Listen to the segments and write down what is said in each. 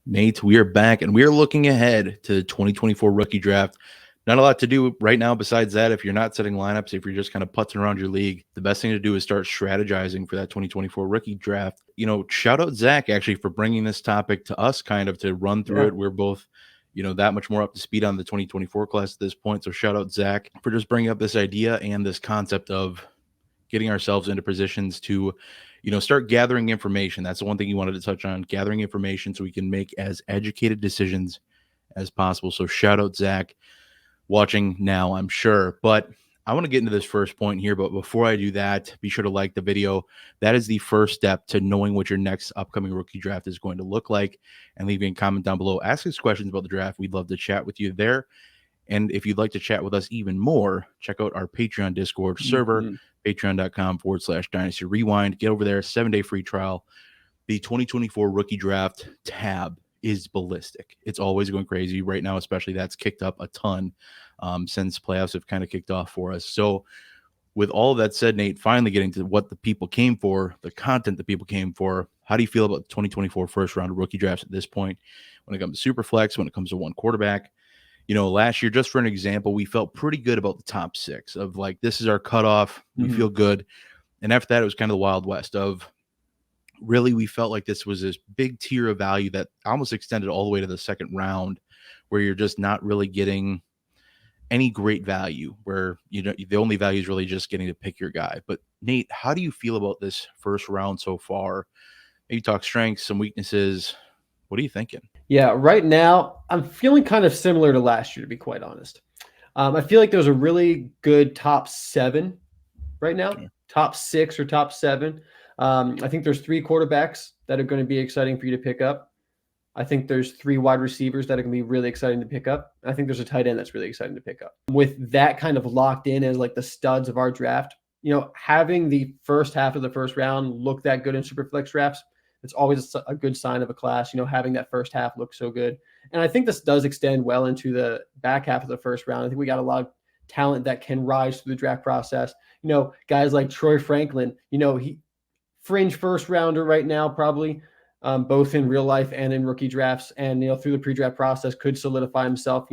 Nate, we are back and we are looking ahead to the 2024 rookie draft. Not a lot to do right now besides that. If you're not setting lineups, if you're just kind of putzing around your league, the best thing to do is start strategizing for that 2024 rookie draft. Shout out Zach actually for bringing this topic to us kind of to run through it. We're both, that much more up to speed on the 2024 class at this point. So shout out Zach for just bringing up this idea and this concept of getting ourselves into positions to start gathering information. That's the one thing you wanted to touch on, gathering information so we can make as educated decisions as possible. So shout out Zach, watching now, I'm sure. But I want to get into this first point here. But before I do that, be sure to like the video. That is the first step to knowing what your next upcoming rookie draft is going to look like. And leaving a comment down below. Ask us questions about the draft. We'd love to chat with you there. And if you'd like to chat with us even more, check out our Patreon Discord server, patreon.com/Dynasty Rewind. Get over there, 7-day free trial. The 2024 rookie draft tab is ballistic. It's always going crazy right now, especially that's kicked up a ton since playoffs have kind of kicked off for us. So with all of that said, Nate, finally getting to what the people came for, the content that people came for, how do you feel about the 2024 first round of rookie drafts at this point when it comes to super flex, when it comes to one quarterback? Last year, just for an example, we felt pretty good about the top 6 of like, this is our cutoff. We feel good. And after that, it was kind of the Wild West of really, we felt like this was this big tier of value that almost extended all the way to the second round where you're just not really getting any great value where, the only value is really just getting to pick your guy. But Nate, how do you feel about this first round so far? Maybe talk strengths, some weaknesses. What are you thinking? Yeah, right now, I'm feeling kind of similar to last year, to be quite honest. I feel like there's a really good top 7 right now, top 6 or top 7. I think there's 3 quarterbacks that are going to be exciting for you to pick up. I think there's 3 wide receivers that are going to be really exciting to pick up. I think there's a tight end that's really exciting to pick up. With that kind of locked in as like the studs of our draft, having the first half of the first round look that good in Superflex drafts, it's always a good sign of a class, having that first half look so good. And I think this does extend well into the back half of the first round. I think we got a lot of talent that can rise through the draft process. Guys like Troy Franklin, he fringe first rounder right now, probably both in real life and in rookie drafts. And, through the pre-draft process could solidify himself,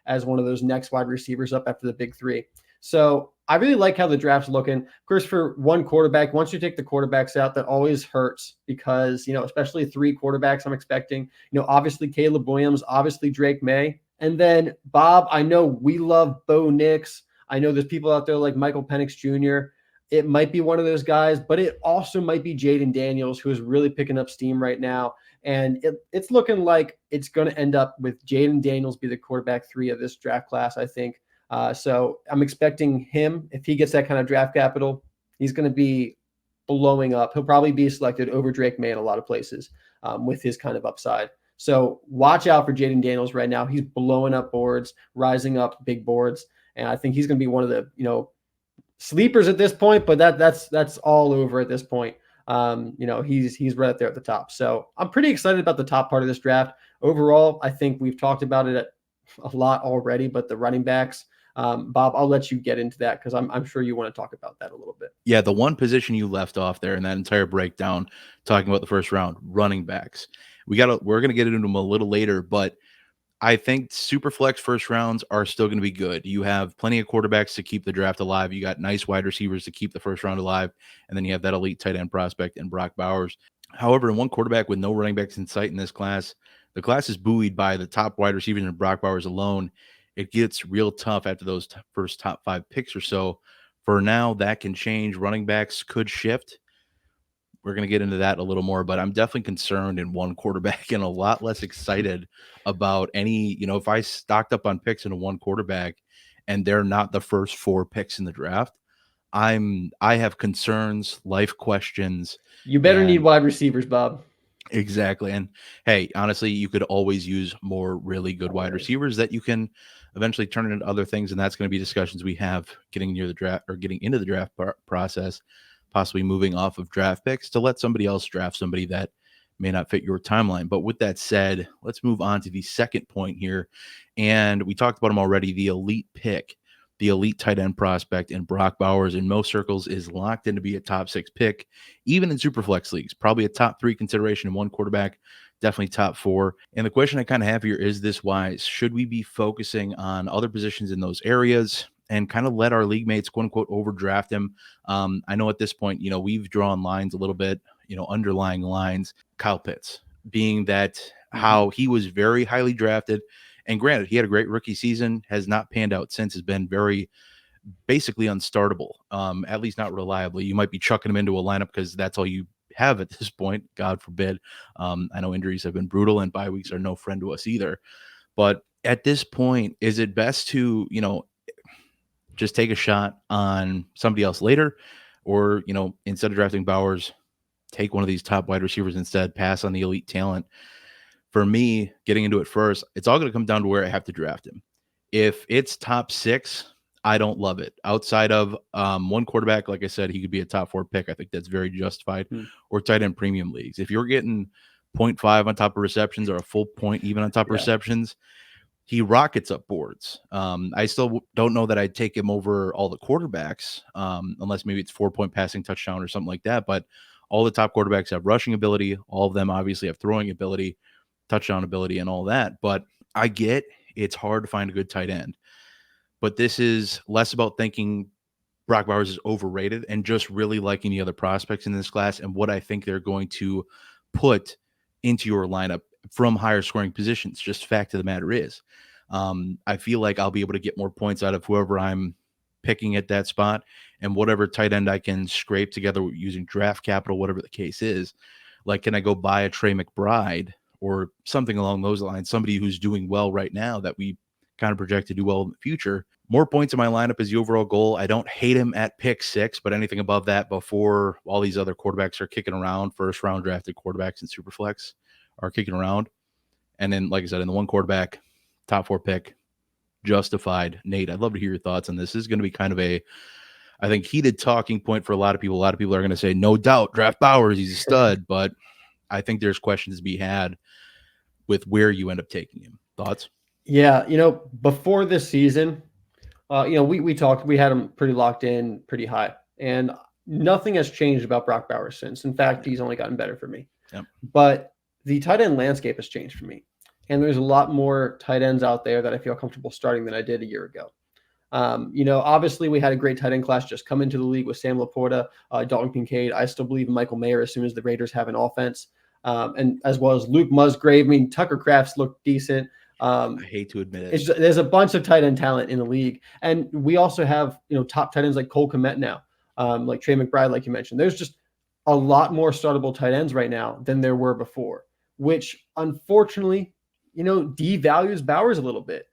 as one of those next wide receivers up after the big 3. So I really like how the draft's looking. Of course, for one quarterback, once you take the quarterbacks out, that always hurts because, especially 3 quarterbacks I'm expecting, obviously Caleb Williams, obviously Drake May. And then Bob, I know we love Bo Nix. I know there's people out there like Michael Penix Jr. It might be one of those guys, but it also might be Jaden Daniels, who is really picking up steam right now. And it's looking like it's going to end up with Jaden Daniels be the quarterback 3 of this draft class, I think. So I'm expecting him, if he gets that kind of draft capital, he's going to be blowing up. He'll probably be selected over Drake May in a lot of places with his kind of upside. So watch out for Jaden Daniels right now. He's blowing up boards, rising up big boards. And I think he's going to be one of the, sleepers at this point, but that's all over at this point. He's right there at the top. So I'm pretty excited about the top part of this draft. Overall, I think we've talked about it a lot already, but the running backs, Bob, I'll let you get into that because I'm sure you want to talk about that a little bit. Yeah, the one position you left off there in that entire breakdown, talking about the first round, running backs. We're going to get into them a little later, but I think super flex first rounds are still going to be good. You have plenty of quarterbacks to keep the draft alive. You got nice wide receivers to keep the first round alive. And then you have that elite tight end prospect in Brock Bowers. However, in one quarterback with no running backs in sight in this class, the class is buoyed by the top wide receivers in Brock Bowers alone. It gets real tough after those first top 5 picks or so. For now, that can change. Running backs could shift. We're going to get into that a little more, but I'm definitely concerned in one quarterback and a lot less excited about any, if I stocked up on picks in a one quarterback and they're not the first 4 picks in the draft, I have concerns, life questions. You better need wide receivers, Bob. Exactly. And hey, honestly, you could always use more really good wide receivers that you can eventually turn into other things. And that's going to be discussions we have getting near the draft or getting into the draft process, possibly moving off of draft picks to let somebody else draft somebody that may not fit your timeline. But with that said, let's move on to the second point here. And we talked about him already, the elite pick, the elite tight end prospect in Brock Bowers in most circles is locked in to be a top 6 pick, even in Superflex leagues, probably a top 3 consideration in one quarterback, definitely top 4. And the question I kind of have here is this wise: should we be focusing on other positions in those areas and kind of let our league mates, quote unquote, overdraft him? I know at this point, we've drawn lines a little bit, underlying lines. Kyle Pitts, being that how he was very highly drafted. And granted, he had a great rookie season, has not panned out since, has been very basically unstartable, at least not reliably. You might be chucking him into a lineup because that's all you have at this point, God forbid. I know injuries have been brutal and bye weeks are no friend to us either. But at this point, is it best to, just take a shot on somebody else later? Or, instead of drafting Bowers, take one of these top wide receivers instead, pass on the elite talent? For me, getting into it first, it's all going to come down to where I have to draft him. If it's top 6, I don't love it. Outside of one quarterback, like I said, he could be a top 4 pick. I think that's very justified. Or tight end premium leagues. If you're getting 0.5 on top of receptions or a full point even on top of receptions, he rockets up boards. I still don't know that I'd take him over all the quarterbacks, unless maybe it's 4-point passing touchdown or something like that. But all the top quarterbacks have rushing ability. All of them obviously have throwing ability, touchdown ability, and all that. But I get it's hard to find a good tight end. But this is less about thinking Brock Bowers is overrated and just really liking the other prospects in this class and what I think they're going to put into your lineup from higher scoring positions. Just fact of the matter is, I feel like I'll be able to get more points out of whoever I'm picking at that spot, and whatever tight end I can scrape together using draft capital, whatever the case is. Like, can I go buy a Trey McBride or something along those lines? Somebody who's doing well right now that we kind of project to do well in the future. More points in my lineup is the overall goal. I don't hate him at pick 6, but anything above that, before all these other quarterbacks are kicking around, first round drafted quarterbacks in Superflex are kicking around. And then, like I said, in the one quarterback, top 4 pick, justified. Nate, I'd love to hear your thoughts on this. This is going to be kind of a, I think, heated talking point for a lot of people. A lot of people are going to say, no doubt, draft Bowers, he's a stud. But I think there's questions to be had with where you end up taking him. Thoughts? Yeah, before this season, we talked, we had him pretty locked in, pretty high, and nothing has changed about Brock Bowers since. In fact, he's only gotten better for me. Yep. But the tight end landscape has changed for me, and there's a lot more tight ends out there that I feel comfortable starting than I did a year ago. Obviously we had a great tight end class just come into the league with Sam Laporta, Dalton Kincaid. I still believe in Michael Mayer as soon as the Raiders have an offense, and as well as Luke Musgrave. I mean, Tucker Crafts looked decent. I hate to admit it. There's a bunch of tight end talent in the league, and we also have top tight ends like Cole Kmet now, like Trey McBride, like you mentioned. There's just a lot more startable tight ends right now than there were before, which unfortunately, devalues Bowers a little bit,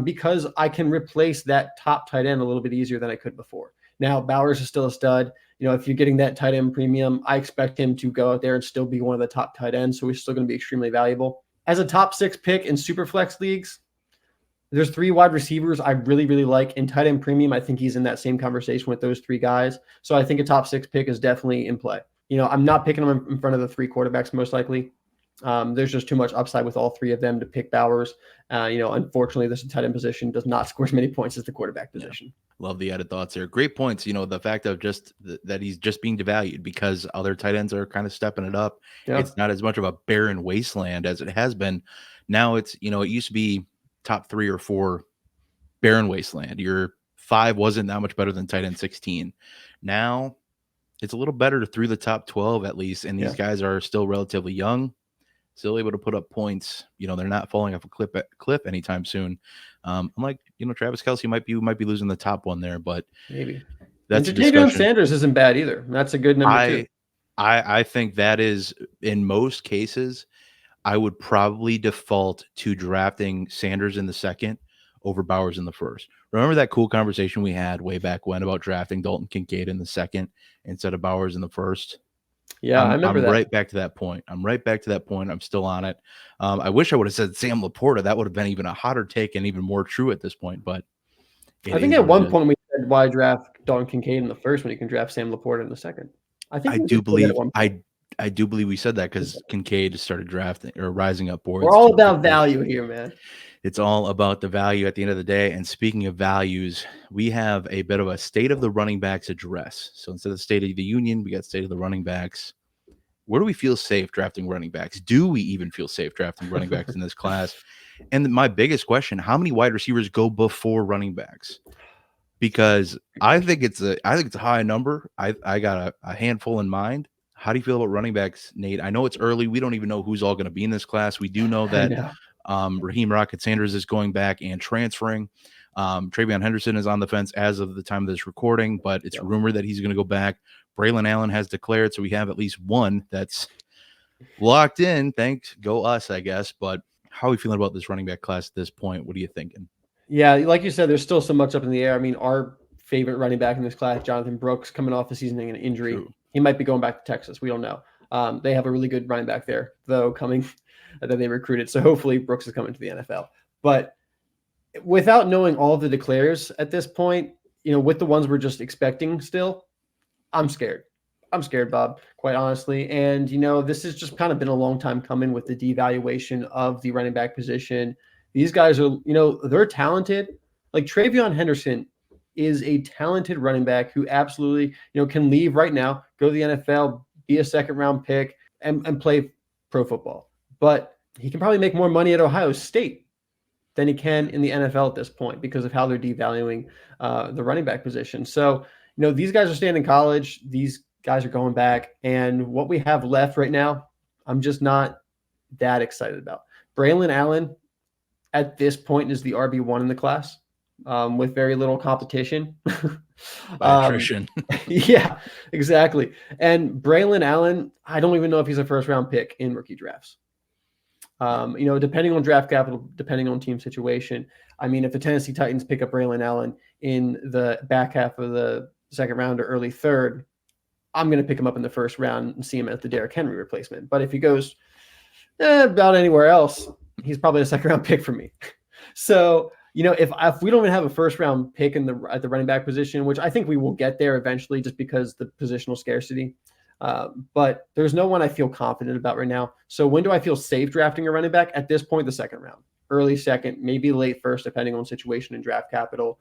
because I can replace that top tight end a little bit easier than I could before. Now Bowers is still a stud. If you're getting that tight end premium, I expect him to go out there and still be one of the top tight ends, so he's still going to be extremely valuable. As a top 6 pick in Superflex leagues, there's 3 wide receivers I really, really like. In tight end premium, I think he's in that same conversation with those 3 guys. So I think a top 6 pick is definitely in play. I'm not picking them in front of the 3 quarterbacks most likely. There's just too much upside with all 3 of them to pick Bowers. Unfortunately, this tight end position does not score as many points as the quarterback position. Yeah. Love the added thoughts there. Great points. The fact of just that he's just being devalued because other tight ends are kind of stepping it up. Yeah. It's not as much of a barren wasteland as it has been. Now it's, it used to be top 3 or 4 barren wasteland. Your 5 wasn't that much better than tight end 16. Now it's a little better through the top 12 at least. And these guys are still relatively young, still able to put up points. They're not falling off a cliff anytime soon. I'm like, Travis Kelce might be losing the top one there, but maybe that's a discussion. discussion. Sanders isn't bad either. That's a good number 2. I think that is, in most cases, I would probably default to drafting Sanders in the 2nd over Bowers in the 1st. Remember that cool conversation we had way back when about drafting Dalton Kincaid in the 2nd instead of Bowers in the 1st? Yeah, I remember that. I'm right back to that point. I'm still on it. I wish I would have said Sam Laporta. That would have been even a hotter take and even more true at this point. But I think at one point we said, why draft Dalton Kincaid in the 1st when you can draft Sam Laporta in the 2nd? I do believe we said that because Kincaid started drafting or rising up boards. We're all about value here, man. It's all about the value at the end of the day. And speaking of values, we have a bit of a state of the running backs address. So instead of State of the Union, we got State of the Running Backs. where do we feel safe drafting running backs? Do we even feel safe drafting running backs in this class? And my biggest question, how many wide receivers go before running backs? Because I think it's a high number. I got a handful in mind. How do you feel about running backs, Nate? I know it's early. We don't even know who's all going to be in this class. We do know that Raheem Rocket Sanders is going back and transferring. Travion Henderson is on the fence as of the time of this recording, but it's rumored that he's going to go back. Braylon Allen has declared, so we have at least one that's locked in. Thanks, go us, I guess. But how are we feeling about this running back class at this point? What are you thinking? Yeah, like you said, there's still so much up in the air. I mean, our favorite running back in this class, Jonathan Brooks, coming off the season an injury. True. He might be going back to Texas. We don't know. They have a really good running back there, though, coming that they recruited. So hopefully Brooks is coming to the NFL. But without knowing all of the declares at this point, with the ones we're just expecting still, I'm scared. I'm scared, Bob, quite honestly. And, this has just kind of been a long time coming with the devaluation of the running back position. These guys are, they're talented. Like Travion Henderson is a talented running back who absolutely, can leave right now, go to the NFL, be a second-round pick, and play pro football. But he can probably make more money at Ohio State than he can in the NFL at this point because of how they're devaluing the running back position. So, these guys are staying in college. These guys are going back. And what we have left right now, I'm just not that excited about. Braylon Allen at this point is the RB1 in the class with very little competition. By attrition. Yeah, exactly. And Braylon Allen, I don't even know if he's a first-round pick in rookie drafts. Depending on draft capital, depending on team situation. I mean, if the Tennessee Titans pick up Braylon Allen in the back half of the second round or early third, I'm going to pick him up in the first round and see him as the Derrick Henry replacement. But if he goes about anywhere else, he's probably a second-round pick for me. So, if we don't even have a first-round pick at the running back position, which I think we will get there eventually just because the positional scarcity, but there's no one I feel confident about right now. So when do I feel safe drafting a running back? At this point, the second round, early second, maybe late first, depending on situation and draft capital.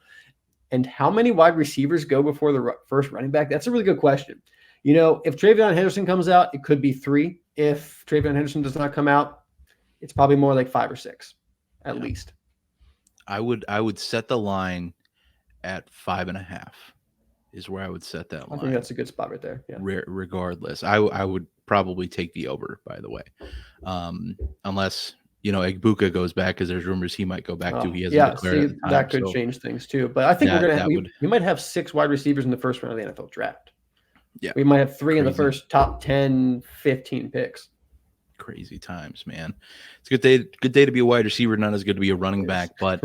And how many wide receivers go before the first running back? That's a really good question. If Travion Henderson comes out, it could be 3. If Travion Henderson does not come out, it's probably more like 5 or 6 at least. I would set the line at 5.5 is where I would set that line. I think that's a good spot right there. Yeah. Regardless, I would probably take the over, by the way. Unless, Egbuka goes back because there's rumors he might go back too. He hasn't declared at the time, that could change things too. But I think we might have 6 wide receivers in the first round of the NFL draft. Yeah. We might have 3 in the first top 10, 15 picks. Crazy times, man. It's a good day to be a wide receiver, not as good to be a running back. But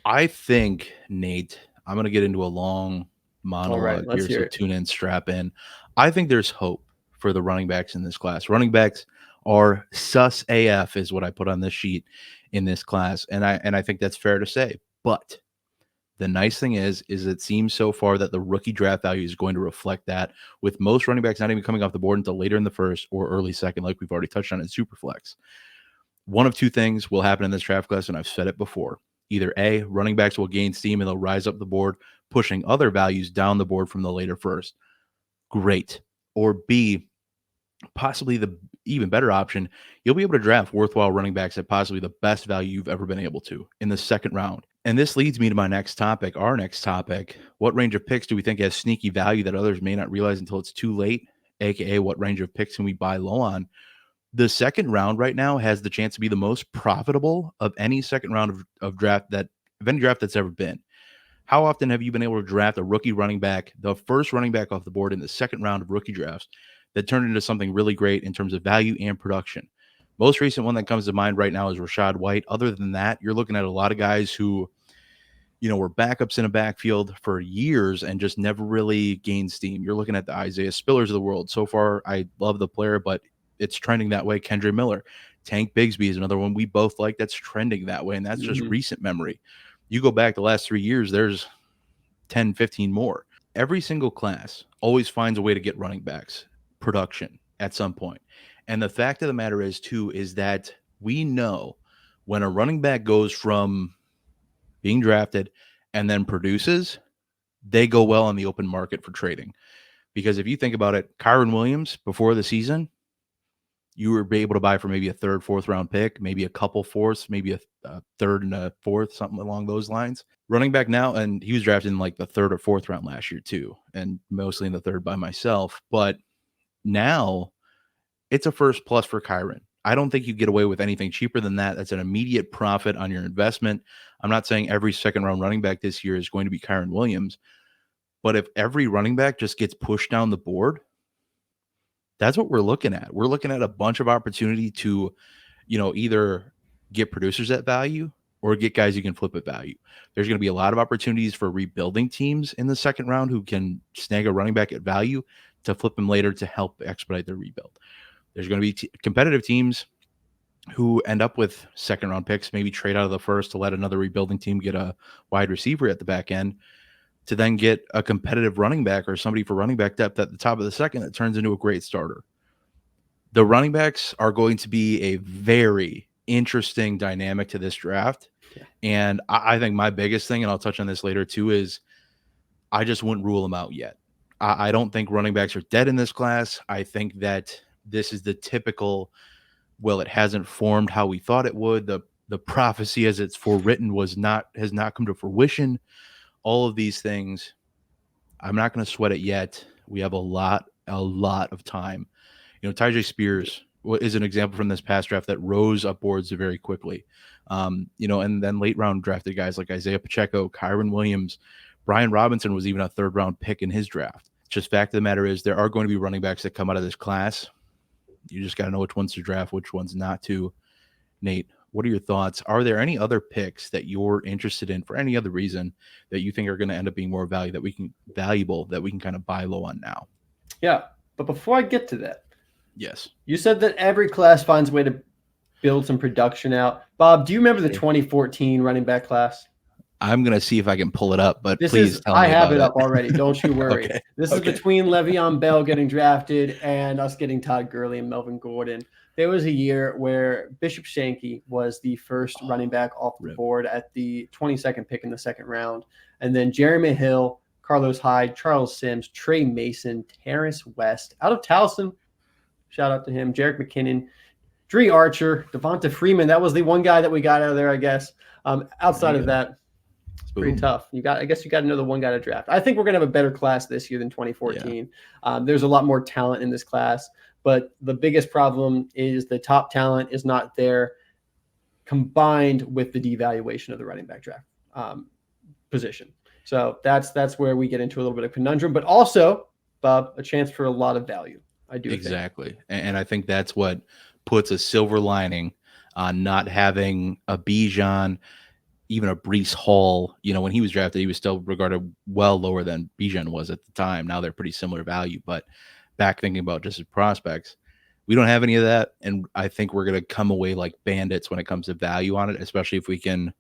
I think, Nate, I'm going to get into a long monologue here, so tune in, strap in. I think there's hope for the running backs in this class. Running backs are sus AF is what I put on this sheet in this class, and I think that's fair to say. But the nice thing is it seems so far that the rookie draft value is going to reflect that, with most running backs not even coming off the board until later in the first or early second, like we've already touched on in Superflex. One of two things will happen in this draft class, and I've said it before. Either A, running backs will gain steam and they'll rise up the board, pushing other values down the board from the later first. Great. Or B, possibly the even better option, you'll be able to draft worthwhile running backs at possibly the best value you've ever been able to in the second round. And this leads me to my next topic, our next topic. What range of picks do we think has sneaky value that others may not realize until it's too late? AKA, what range of picks can we buy low on? The second round right now has the chance to be the most profitable of any second round of draft of any draft that's ever been. How often have you been able to draft a rookie running back, the first running back off the board in the second round of rookie drafts, that turned into something really great in terms of value and production? Most recent one that comes to mind right now is Rachaad White. Other than that, you're looking at a lot of guys who, were backups in a backfield for years and just never really gained steam. You're looking at the Isaiah Spillers of the world. So far, I love the player, but it's trending that way. Kendre Miller. Tank Bigsby is another one we both like that's trending that way, and that's just recent memory. You go back the last 3 years, there's 10, 15 more. Every single class always finds a way to get running backs production at some point. And the fact of the matter is, too, is that we know when a running back goes from being drafted and then produces, they go well on the open market for trading. Because if you think about it, Kyron Williams before the season, you were able to buy for maybe a third, fourth round pick, maybe a couple fourths, maybe a third and a fourth, something along those lines. Running back now, and he was drafted in like the third or fourth round last year too, and mostly in the third by myself. But now it's a first plus for Kyron. I don't think you get away with anything cheaper than that. That's an immediate profit on your investment. I'm not saying every second round running back this year is going to be Kyron Williams, but if every running back just gets pushed down the board, that's what we're looking at. We're looking at a bunch of opportunity to, either get producers at value or get guys you can flip at value. There's going to be a lot of opportunities for rebuilding teams in the second round who can snag a running back at value to flip them later to help expedite their rebuild. There's going to be competitive teams who end up with second round picks, maybe trade out of the first to let another rebuilding team get a wide receiver at the back end, to then get a competitive running back or somebody for running back depth at the top of the second that turns into a great starter. The running backs are going to be a very interesting dynamic to this draft. Yeah. And I think my biggest thing, and I'll touch on this later too, is I just wouldn't rule them out yet. I don't think running backs are dead in this class. I think that this is the typical, well, it hasn't formed how we thought it would. The prophecy as it's forewritten has not come to fruition. All of these things, I'm not going to sweat it yet. We have a lot of time. Tyjae Spears is an example from this past draft that rose up boards very quickly. And then late round drafted guys like Isaiah Pacheco, Kyron Williams, Brian Robinson was even a third round pick in his draft. Just fact of the matter is there are going to be running backs that come out of this class. You just got to know which ones to draft, which ones not to. Nate, what are your thoughts? Are there any other picks that you're interested in for any other reason that you think are going to end up being more valuable that we can kind of buy low on now? Yeah, but before I get to that, yes, you said that every class finds a way to build some production out. Bob, do you remember the 2014 running back class? I'm going to see if I can pull it up, but please tell me I have about it up already. Don't you worry. Okay. This is between Le'Veon Bell getting drafted and us getting Todd Gurley and Melvin Gordon. There was a year where Bishop Sankey was the first running back off the board at the 22nd pick in the second round. And then Jeremy Hill, Carlos Hyde, Charles Sims, Trey Mason, Terrence West out of Towson. Shout out to him. Jerick McKinnon, Dree Archer, Devonta Freeman. That was the one guy that we got out of there, I guess. Outside of that, it's pretty tough. I guess you got to know the one guy to draft. I think we're going to have a better class this year than 2014. Yeah. There's a lot more talent in this class, but the biggest problem is the top talent is not there, combined with the devaluation of the running back draft position. So that's where we get into a little bit of conundrum, but also, Bob, a chance for a lot of value. I do exactly, and I think that's what puts a silver lining on not having a Bijan, even a Breece Hall. When he was drafted, he was still regarded well lower than Bijan was at the time. Now they're pretty similar value, but back thinking about just as prospects, we don't have any of that, and I think we're going to come away like bandits when it comes to value on it, especially if we can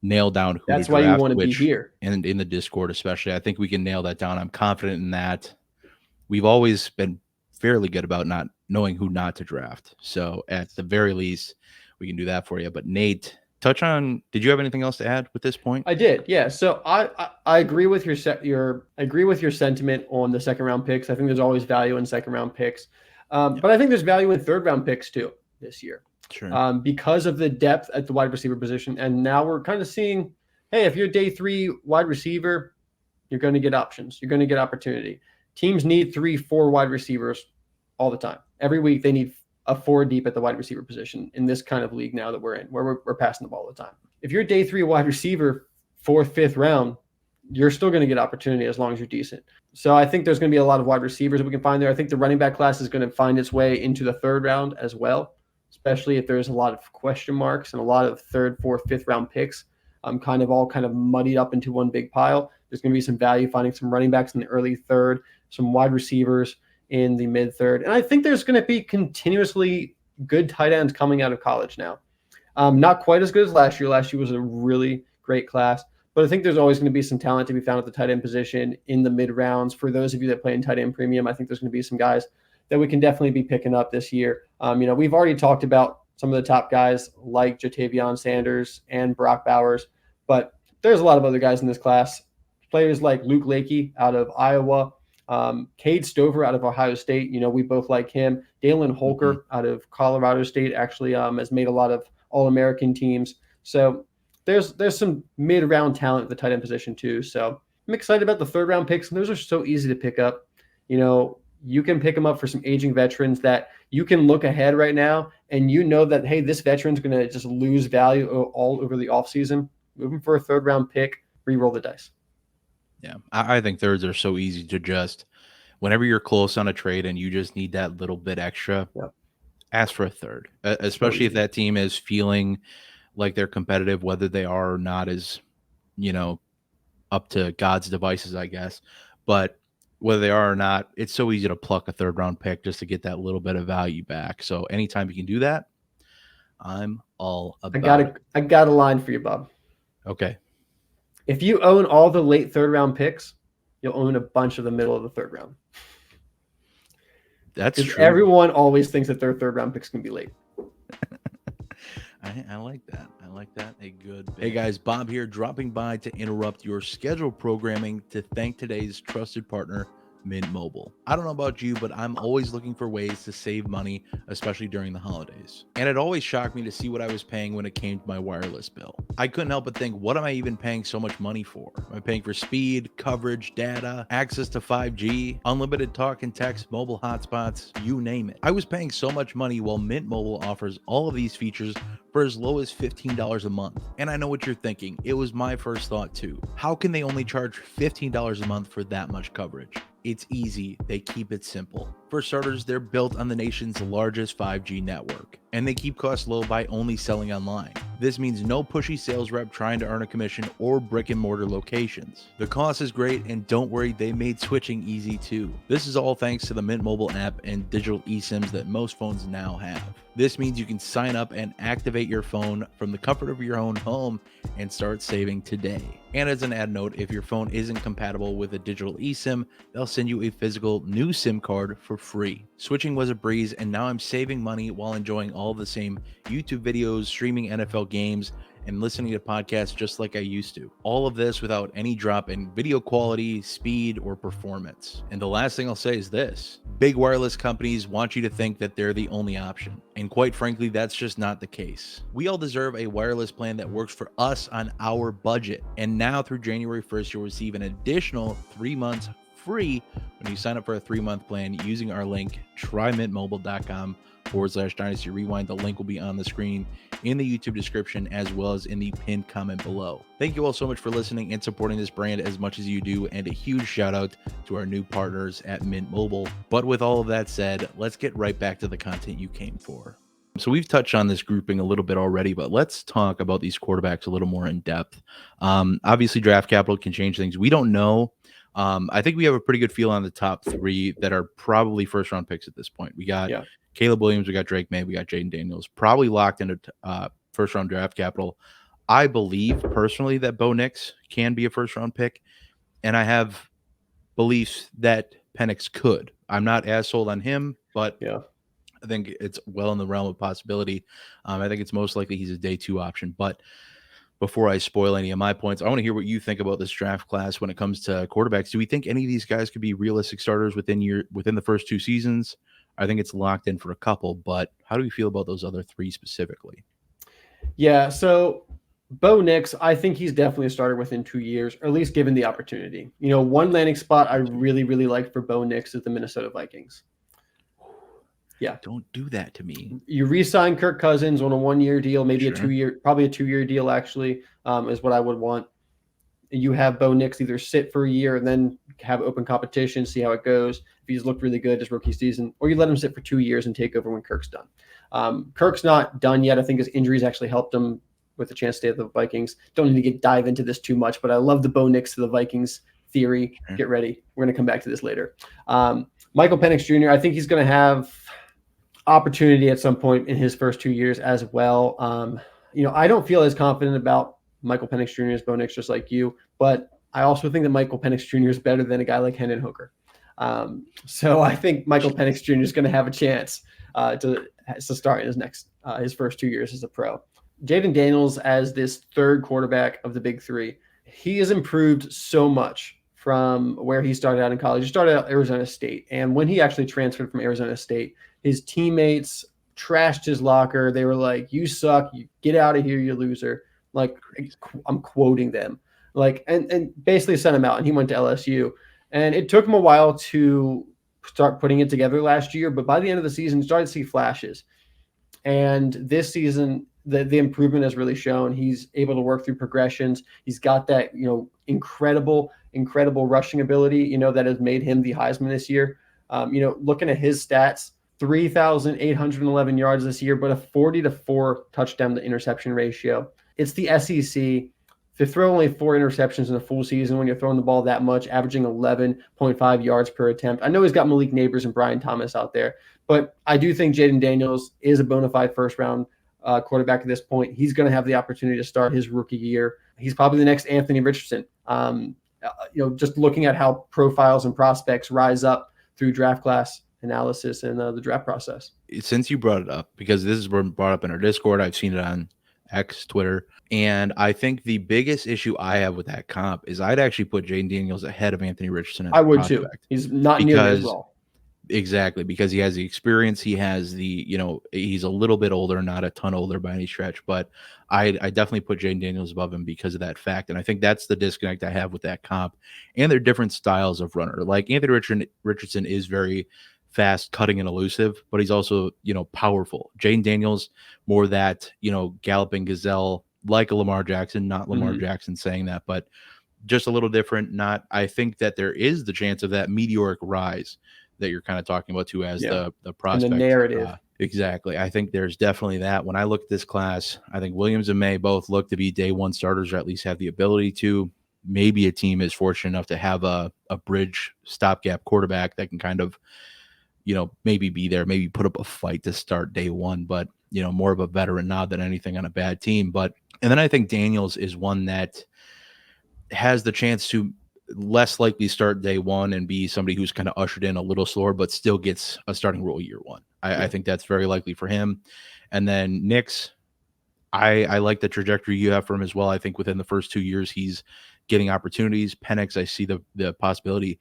nail down who that's to why draft, you want to be here. And in the Discord especially, I think we can nail that down. I'm confident in that. We've always been fairly good about not knowing who not to draft. So at the very least, we can do that for you. But Nate, touch on, did you have anything else to add with this point? I did. Yeah. So I agree with your sentiment on the second round picks. I think there's always value in second round picks. But I think there's value in third round picks too this year. Sure. Because of the depth at the wide receiver position. And now we're kind of seeing, hey, if you're day 3 wide receiver, you're going to get options. You're going to get opportunity. Teams need 3-4 wide receivers all the time. Every week they need a 4 deep at the wide receiver position in this kind of league now that we're in, where we're passing the ball all the time. If you're day 3 wide receiver, 4th, 5th round, you're still going to get opportunity as long as you're decent. So I think there's going to be a lot of wide receivers that we can find there. I think the running back class is going to find its way into the 3rd round as well, especially if there's a lot of question marks and a lot of 3rd, 4th, 5th round picks kind of muddied up into one big pile. There's going to be some value finding some running backs in the early 3rd, some wide receivers in the mid 3rd. And I think there's going to be continuously good tight ends coming out of college now. Not quite as good as last year. Last year was a really great class, but I think there's always going to be some talent to be found at the tight end position in the mid rounds. For those of you that play in tight end premium, I think there's going to be some guys that we can definitely be picking up this year. We've already talked about some of the top guys like Jatavion Sanders and Brock Bowers, but there's a lot of other guys in this class. Players like Luke Lakey out of Iowa, Cade Stover out of Ohio State, we both like him. Dalen Holker out of Colorado State actually has made a lot of All-American teams. So there's some mid-round talent at the tight end position too. So I'm excited about the third-round picks, and those are so easy to pick up. You can pick them up for some aging veterans that you can look ahead right now, and that, hey, this veteran's going to just lose value all over the offseason. Move him for a third-round pick, re-roll the dice. Yeah, I think thirds are so easy to just, whenever you're close on a trade and you just need that little bit extra, ask for a third, especially if that team is feeling like they're competitive, whether they are or not is, up to God's devices, I guess. But whether they are or not, it's so easy to pluck a third-round pick just to get that little bit of value back. So anytime you can do that, I'm all about it. I got a line for you, Bob. Okay. If you own all the late third-round picks, you'll own a bunch of the middle of the third round. That's true. Everyone always thinks that their third-round picks can be late. I like that. I like that. Hey guys, Bob here, dropping by to interrupt your scheduled programming to thank today's trusted partner, Mint Mobile. I don't know about you, but I'm always looking for ways to save money, especially during the holidays. And it always shocked me to see what I was paying when it came to my wireless bill. I couldn't help but think, what am I even paying so much money for? Am I paying for speed, coverage, data, access to 5G, unlimited talk and text, mobile hotspots, you name it. I was paying so much money, while Mint Mobile offers all of these features for as low as $15 a month. And I know what you're thinking. It was my first thought too. How can they only charge $15 a month for that much coverage? It's easy. They keep it simple. For starters, they're built on the nation's largest 5G network, and they keep costs low by only selling online. This means no pushy sales rep trying to earn a commission or brick and mortar locations. The cost is great, and don't worry, they made switching easy too. This is all thanks to the Mint Mobile app and digital eSIMs that most phones now have. This means you can sign up and activate your phone from the comfort of your own home and start saving today. And as an add note, if your phone isn't compatible with a digital eSIM, they'll send you a physical new SIM card for free. Switching was a breeze, and now I'm saving money while enjoying all the same YouTube videos, streaming NFL games, and listening to podcasts just like I used to. All of this without any drop in video quality, speed, or performance. And the last thing I'll say is this: big wireless companies want you to think that they're the only option. And quite frankly, that's just not the case. We all deserve a wireless plan that works for us on our budget. And now through January 1st, you'll receive an additional 3 months free when you sign up for a 3-month plan using our link, trymintmobile.com/Dynasty Rewind. The link will be on the screen in the YouTube description as well as in the pinned comment below. Thank you all so much for listening and supporting this brand as much as you do, and a huge shout out to our new partners at Mint Mobile. But with all of that said, let's get right back to the content you came for. So we've touched on this grouping a little bit already, but let's talk about these quarterbacks a little more in depth. Obviously, draft capital can change things. We don't know. I think we have a pretty good feel on the top 3 that are probably first-round picks at this point. We got Caleb Williams, we got Drake May, we got Jaden Daniels, probably locked into first-round draft capital. I believe personally that Bo Nix can be a first-round pick, and I have beliefs that Penix could. I'm not as sold on him, but I think it's well in the realm of possibility. I think it's most likely he's a day 2 option, but before I spoil any of my points, I want to hear what you think about this draft class when it comes to quarterbacks. Do we think any of these guys could be realistic starters within the first 2 seasons? I think it's locked in for a couple, but how do we feel about those other 3 specifically? Yeah, so Bo Nix, I think he's definitely a starter within 2 years, or at least given the opportunity. One landing spot I really, really like for Bo Nix is the Minnesota Vikings. Yeah. Don't do that to me. You re-sign Kirk Cousins on a 1-year deal, maybe probably a 2-year deal actually, is what I would want. You have Bo Nix either sit for a year and then have open competition, see how it goes. If he's looked really good his rookie season, or you let him sit for 2 years and take over when Kirk's done. Kirk's not done yet. I think his injuries actually helped him with a chance to stay at the Vikings. Don't need to dive into this too much, but I love the Bo Nix to the Vikings theory. Get ready. We're going to come back to this later. Michael Penix Jr., I think he's going to have opportunity at some point in his first 2 years as well. I don't feel as confident about Michael Penix Jr. as Bo Nix, just like you, but I also think that Michael Penix Jr. is better than a guy like Hendon Hooker. So I think Michael Penix Jr. is going to have a chance to start in his first 2 years as a pro. Jaden Daniels as this third quarterback of the big 3, he has improved so much from where he started out in college. He started out at Arizona State. And when he actually transferred from Arizona State, his teammates trashed his locker. They were like, "You suck. You get out of here, you loser." Like, I'm quoting them. Like, and basically sent him out, and he went to LSU. And it took him a while to start putting it together last year, but by the end of the season, started to see flashes. And this season, the improvement has really shown. He's able to work through progressions. He's got that, incredible rushing ability, that has made him the Heisman this year. Looking at his stats, 3,811 yards this year, but a 40-4 touchdown to interception ratio. It's the SEC. To throw only 4 interceptions in a full season when you're throwing the ball that much, averaging 11.5 yards per attempt. I know he's got Malik Neighbors and Brian Thomas out there, but I do think Jaden Daniels is a bona fide first-round quarterback at this point. He's going to have the opportunity to start his rookie year. He's probably the next Anthony Richardson. Just looking at how profiles and prospects rise up through draft class analysis and the draft process. Since you brought it up, because this has been brought up in our Discord, I've seen it on X, Twitter, and I think the biggest issue I have with that comp is I'd actually put Jaden Daniels ahead of Anthony Richardson. I would too. He's not nearly as well. Exactly, because he has the experience. He has he's a little bit older, not a ton older by any stretch, but I definitely put Jaden Daniels above him because of that fact. And I think that's the disconnect I have with that comp. And they're different styles of runner. Like Anthony Richardson is very fast, cutting, and elusive, but he's also, powerful. Jaden Daniels, more that, galloping gazelle, like a Lamar Jackson, not Lamar Jackson saying that, but just a little different. I think that there is the chance of that meteoric rise that you're kind of talking about too, as the prospect. And the narrative. Exactly. I think there's definitely that. When I look at this class, I think Williams and May both look to be day one starters, or at least have the ability to. Maybe a team is fortunate enough to have a bridge stopgap quarterback that can kind of, maybe be there, maybe put up a fight to start day one, but, more of a veteran nod than anything on a bad team. And then I think Daniels is one that has the chance to less likely start day one and be somebody who's kind of ushered in a little slower, but still gets a starting role year one. I think that's very likely for him. And then Nix, I like the trajectory you have for him as well. I think within the first 2 years, he's getting opportunities. Penix, I see the possibility.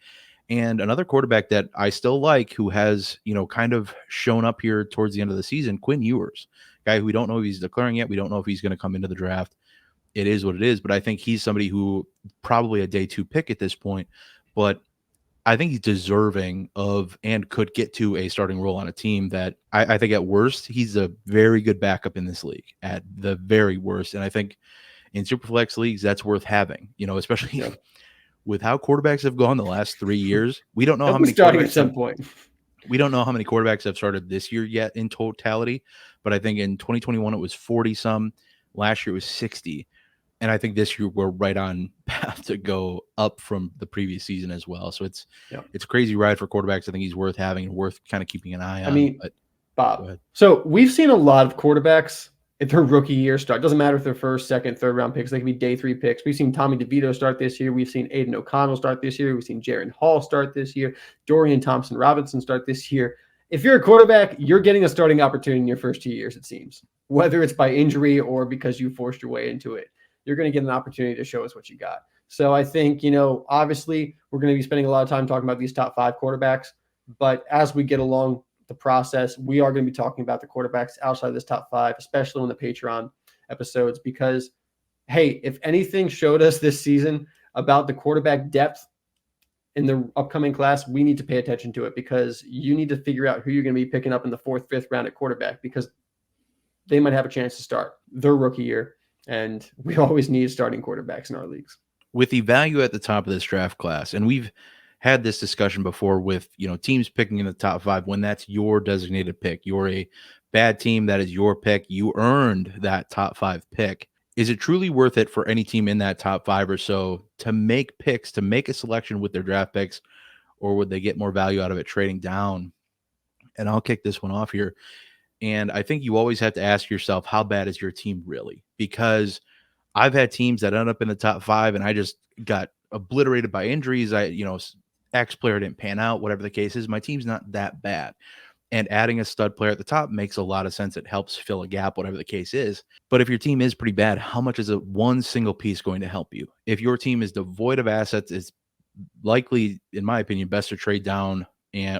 And another quarterback that I still like, who has, kind of shown up here towards the end of the season, Quinn Ewers, guy who we don't know if he's declaring yet. We don't know if he's going to come into the draft. It is what it is, but I think he's somebody who probably a day 2 pick at this point, but I think he's deserving of and could get to a starting role on a team that I think at worst, he's a very good backup in this league at the very worst. And I think in Superflex leagues, that's worth having, especially with how quarterbacks have gone the last 3 years. We don't know how many starting at some point. We don't know how many quarterbacks have started this year yet in totality, but I think in 2021 it was 40 some. Last year it was 60. And I think this year we're right on path to go up from the previous season as well. So it's a crazy ride for quarterbacks. I think he's worth having and worth kind of keeping an eye on. I mean, Bob, so we've seen a lot of quarterbacks if their rookie year start. Doesn't matter if they're first, second, third round picks. They can be day 3 picks. We've seen Tommy DeVito start this year. We've seen Aiden O'Connell start this year. We've seen Jaron Hall start this year. Dorian Thompson-Robinson start this year. If you're a quarterback, you're getting a starting opportunity in your first 2 years, it seems, whether it's by injury or because you forced your way into it. You're going to get an opportunity to show us what you got. So I think, obviously we're going to be spending a lot of time talking about these top 5 quarterbacks, but as we get along the process, we are going to be talking about the quarterbacks outside of this top 5, especially on the Patreon episodes, because, hey, if anything showed us this season about the quarterback depth in the upcoming class, we need to pay attention to it, because you need to figure out who you're going to be picking up in the 4th, 5th round at quarterback, because they might have a chance to start their rookie year. And we always need starting quarterbacks in our leagues. With the value at the top of this draft class, and we've had this discussion before with, teams picking in the top 5 when that's your designated pick. You're a bad team, that is your pick. You earned that top 5 pick. Is it truly worth it for any team in that top 5 or so to make picks, to make a selection with their draft picks, or would they get more value out of it trading down? And I'll kick this one off here. And I think you always have to ask yourself, how bad is your team really? Because I've had teams that end up in the top 5 and I just got obliterated by injuries. X player didn't pan out, whatever the case is. My team's not that bad. And adding a stud player at the top makes a lot of sense. It helps fill a gap, whatever the case is. But if your team is pretty bad, how much is one single piece going to help you? If your team is devoid of assets, is likely, in my opinion, best to trade down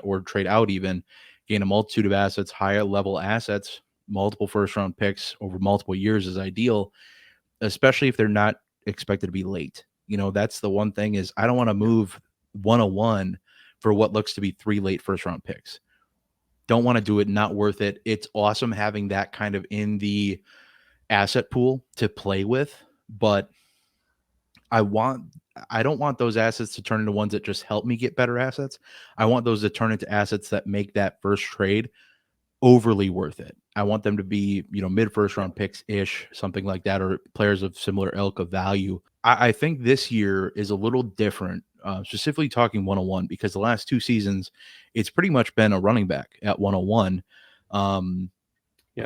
or trade out even, gain a multitude of assets, higher level assets, multiple first round picks over multiple years is ideal, especially if they're not expected to be late. That's the one thing is I don't want to move 101 for what looks to be 3 late first round picks. Don't want to do it. Not worth it. It's awesome having that kind of in the asset pool to play with, but I don't want those assets to turn into ones that just help me get better assets. I want those to turn into assets that make that first trade overly worth it. I want them to be, mid first round picks ish, something like that, or players of similar ilk of value. I think this year is a little different, specifically talking 101, because the last 2 seasons, it's pretty much been a running back at 101.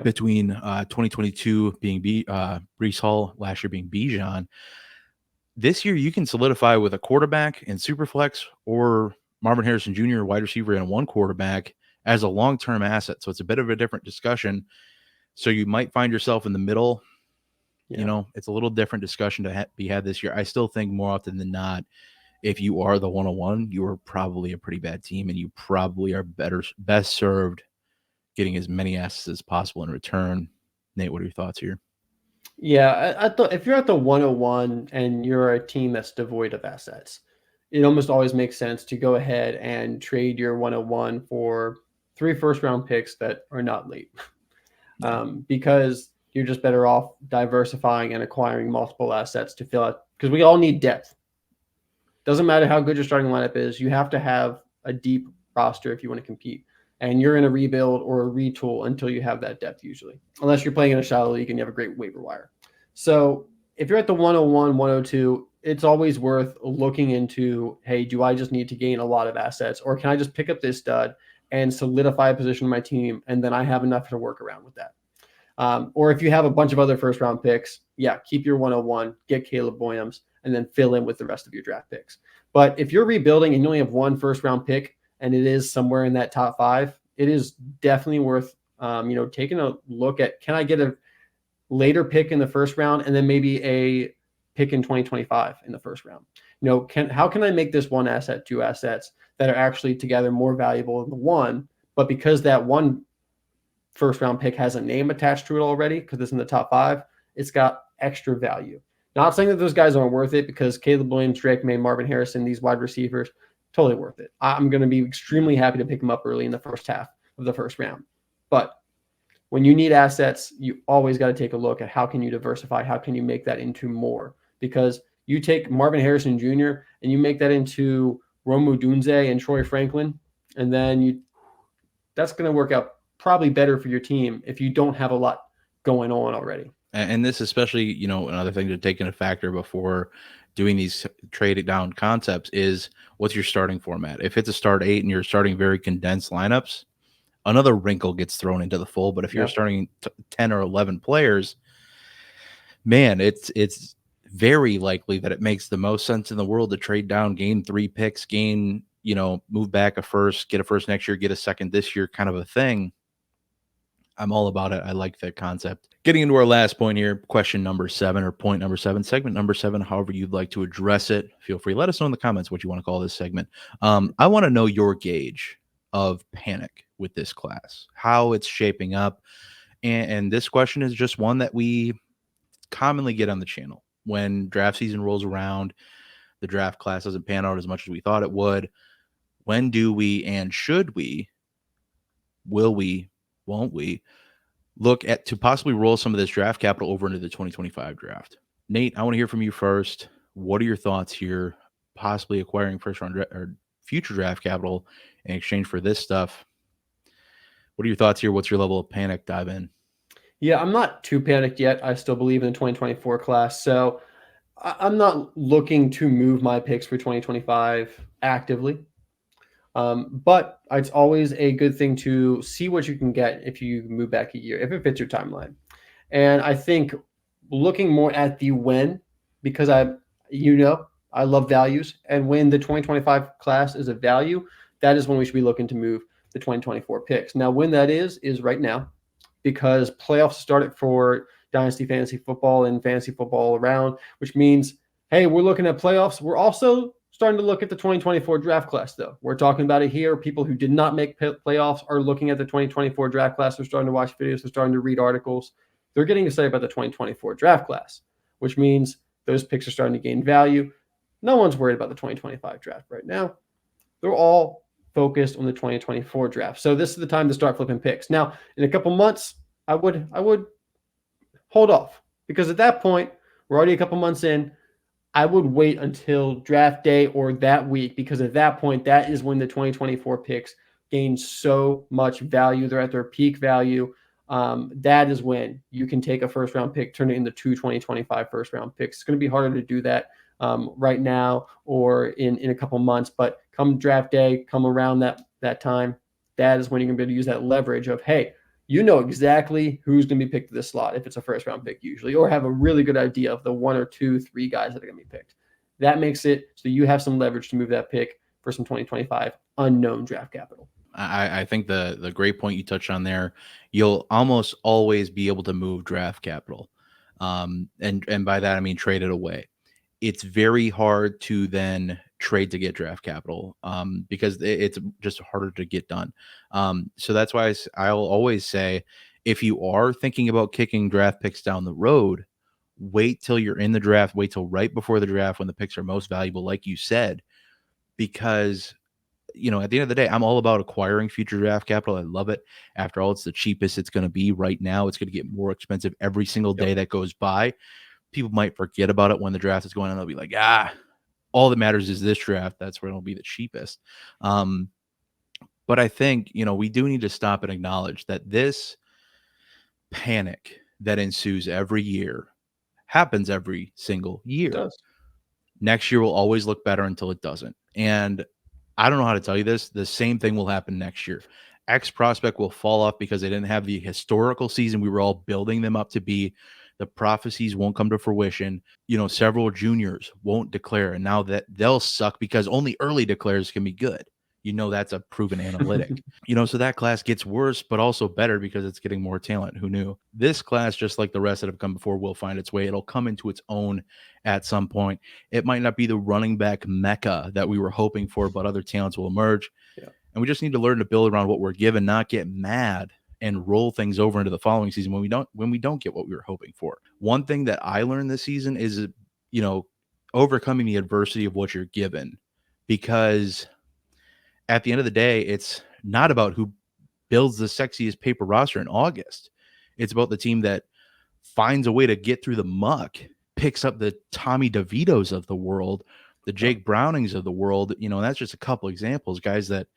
Between 2022 being Breece Hall, last year being Bijan. This year, you can solidify with a quarterback in Superflex or Marvin Harrison Jr., wide receiver, and 1 quarterback as a long-term asset. So it's a bit of a different discussion. So you might find yourself in the middle. It's a little different discussion to be had this year. I still think more often than not, if you are the 101, you are probably a pretty bad team, and you probably are best served getting as many assets as possible in return. Nate, what are your thoughts here? Yeah, I thought if you're at the 101 and you're a team that's devoid of assets, it almost always makes sense to go ahead and trade your 101 for 3 first-round picks that are not late, because you're just better off diversifying and acquiring multiple assets to fill out, because we all need depth. Doesn't matter how good your starting lineup is, you have to have a deep roster if you want to compete. And you're in a rebuild or a retool until you have that depth usually, unless you're playing in a shallow league and you have a great waiver wire. So if you're at the 101, 102, it's always worth looking into, hey, do I just need to gain a lot of assets, or can I just pick up this stud and solidify a position in my team, and then I have enough to work around with that? Or if you have a bunch of other first-round picks, keep your 101, get Caleb Williams, and then fill in with the rest of your draft picks. But if you're rebuilding and you only have 1 first-round pick, and it is somewhere in that top 5, it is definitely worth, taking a look at, can I get a later pick in the first round and then maybe a pick in 2025 in the first round? How can I make this 1 asset, 2 assets that are actually together more valuable than the 1, but because that 1 first round pick has a name attached to it already, because it's in the top 5, it's got extra value. Not saying that those guys aren't worth it, because Caleb Williams, Drake May, Marvin Harrison, these wide receivers, totally worth it. I'm going to be extremely happy to pick them up early in the first half of the first round. But when you need assets, you always got to take a look at how can you diversify, how can you make that into more? Because you take Marvin Harrison Jr. and you make that into Rome Odunze and Troy Franklin, and then that's going to work out probably better for your team if you don't have a lot going on already. And this especially, another thing to take into factor before doing these trade down concepts is what's your starting format. If it's a start 8 and you're starting very condensed lineups, another wrinkle gets thrown into the fold. But if you're starting 10 or 11 players, man, it's very likely that it makes the most sense in the world to trade down, gain 3 picks, move back a first, get a first next year, get a second this year, kind of a thing. I'm all about it. I like that concept. Getting into our last point here, question number 7 or point number 7, segment number 7, however you'd like to address it. Feel free. Let us know in the comments what you want to call this segment. I want to know your gauge of panic with this class, how it's shaping up. And this question is just one that we commonly get on the channel. When draft season rolls around, the draft class doesn't pan out as much as we thought it would. When do we and should we, will we, won't we, look at to possibly roll some of this draft capital over into the 2025 draft? Nate, I want to hear from you first. What are your thoughts here? Possibly acquiring first round or future draft capital in exchange for this stuff. What are your thoughts here? What's your level of panic? Dive in. Yeah, I'm not too panicked yet. I still believe in the 2024 class. So I'm not looking to move my picks for 2025 actively. But it's always a good thing to see what you can get if you move back a year, if it fits your timeline. And I think looking more at the when, because I love values, and when the 2025 class is a value, that is when we should be looking to move the 2024 picks. Now, when that is right now, because playoffs started for Dynasty Fantasy Football and Fantasy Football around, which means, hey, we're looking at playoffs. We're also starting to look at the 2024 draft class, though. We're talking about it here. People who did not make playoffs are looking at the 2024 draft class. They're starting to watch videos. They're starting to read articles. They're getting excited about the 2024 draft class, which means those picks are starting to gain value. No one's worried about the 2025 draft right now. They're all focused on the 2024 draft. So this is the time to start flipping picks. Now, in a couple months, I would hold off, because at that point, we're already a couple months in. I would wait until draft day or that week, because at that point, that is when the 2024 picks gain so much value. They're at their peak value. That is when you can take a first round pick, turn it into 2025 first round picks. It's going to be harder to do that right now or in a couple months, but come draft day, come around that time, that is when you're going to be able to use that leverage of, hey, you know exactly who's going to be picked to this slot if it's a first round pick usually, or have a really good idea of the 1 or 2, 3 guys that are going to be picked. That makes it so you have some leverage to move that pick for some 2025 unknown draft capital. I think the great point you touched on there, you'll almost always be able to move draft capital. And by that, I mean trade it away. It's very hard to then trade to get draft capital because it's just harder to get done. So that's why I'll always say, if you are thinking about kicking draft picks down the road, wait till you're in the draft, wait till right before the draft when the picks are most valuable, like you said, because at the end of the day, I'm all about acquiring future draft capital. I love it. After all, it's the cheapest it's going to be right now. It's going to get more expensive every single day that goes by. People might forget about it when the draft is going on. They'll be like, all that matters is this draft. That's where it'll be the cheapest. But I think, we do need to stop and acknowledge that this panic that ensues every year happens every single year. Next year will always look better until it doesn't. And I don't know how to tell you this. The same thing will happen next year. X prospect will fall off because they didn't have the historical season we were all building them up to be. The prophecies won't come to fruition. Several juniors won't declare, and now that they'll suck because only early declares can be good. That's a proven analytic. So that class gets worse, but also better because it's getting more talent. Who knew? This class, just like the rest that have come before, will find its way. It'll come into its own at some point. It might not be the running back mecca that we were hoping for, but other talents will emerge. Yeah. And we just need to learn to build around what we're given, not get mad and roll things over into the following season when we don't get what we were hoping for. One thing that I learned this season is, overcoming the adversity of what you're given, because at the end of the day, it's not about who builds the sexiest paper roster in August. It's about the team that finds a way to get through the muck, picks up the Tommy DeVitos of the world, the Jake Brownings of the world. That's just a couple examples, guys that,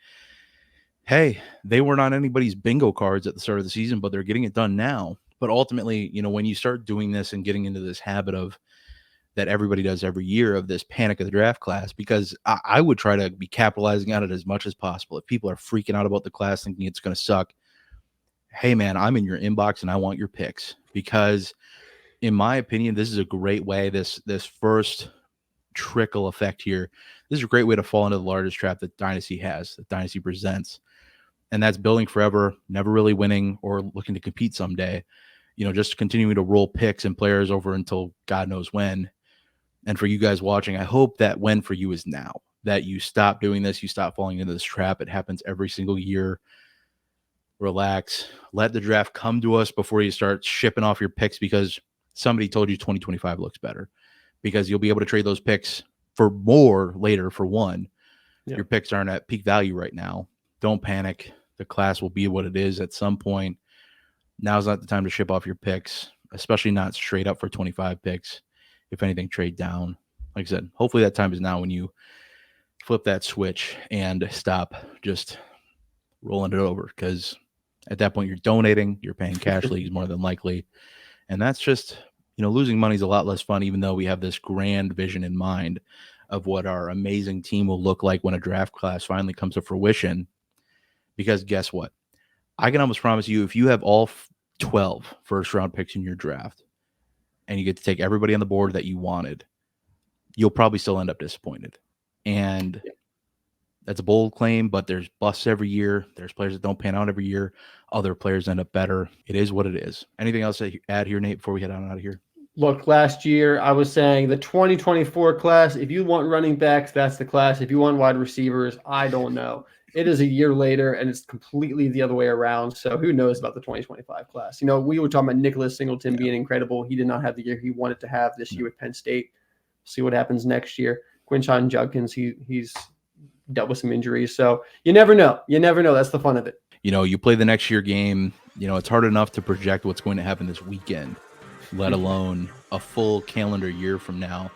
hey, they weren't on anybody's bingo cards at the start of the season, but they're getting it done now. But ultimately, when you start doing this and getting into this habit of that everybody does every year of this panic of the draft class, because I would try to be capitalizing on it as much as possible. If people are freaking out about the class thinking it's going to suck, hey, man, I'm in your inbox and I want your picks, because in my opinion, this is a great way, this first trickle effect here, this is a great way to fall into the largest trap that Dynasty has, that Dynasty presents. And that's building forever, never really winning or looking to compete someday, just continuing to roll picks and players over until God knows when. And for you guys watching, I hope that when for you is now, that you stop doing this, you stop falling into this trap. It happens every single year. Relax, let the draft come to us before you start shipping off your picks because somebody told you 2025 looks better, because you'll be able to trade those picks for more later. For one, your picks aren't at peak value right now. Don't panic. The class will be what it is at some point. Now's not the time to ship off your picks, especially not straight up for 25 picks. If anything, trade down. Like I said, hopefully that time is now when you flip that switch and stop just rolling it over, because at that point you're donating, you're paying cash leagues more than likely. And that's just, losing money is a lot less fun, even though we have this grand vision in mind of what our amazing team will look like when a draft class finally comes to fruition. Because guess what? I can almost promise you, if you have all 12 first-round picks in your draft and you get to take everybody on the board that you wanted, you'll probably still end up disappointed. And that's a bold claim, but there's busts every year. There's players that don't pan out every year. Other players end up better. It is what it is. Anything else to add here, Nate, before we head on out of here? Look, last year I was saying the 2024 class, if you want running backs, that's the class. If you want wide receivers, I don't know. It is a year later and it's completely the other way around. So who knows about the 2025 class? You know, we were talking about Nicholas Singleton being incredible. He did not have the year he wanted to have this year with Penn State. See what happens next year. Quinshon Judkins, he's dealt with some injuries. So you never know. You never know. That's the fun of it. You know, you play the next year game, you know, it's hard enough to project what's going to happen this weekend, let alone a full calendar year from now.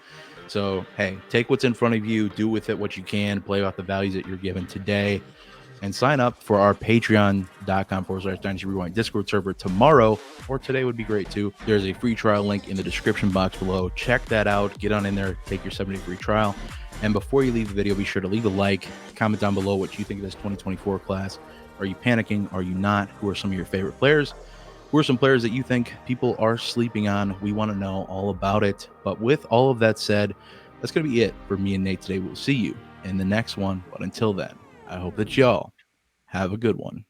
So, hey, take what's in front of you, do with it what you can, play out the values that you're given today, and sign up for our patreon.com/Dynasty Rewind Discord server tomorrow, or today would be great too. There's a free trial link in the description box below. Check that out. Get on in there, take your 7-day free trial. And before you leave the video, be sure to leave a like, comment down below what you think of this 2024 class. Are you panicking? Are you not? Who are some of your favorite players? Who are some players that you think people are sleeping on? We want to know all about it. But with all of that said, that's going to be it for me and Nate today. We'll see you in the next one. But until then, I hope that y'all have a good one.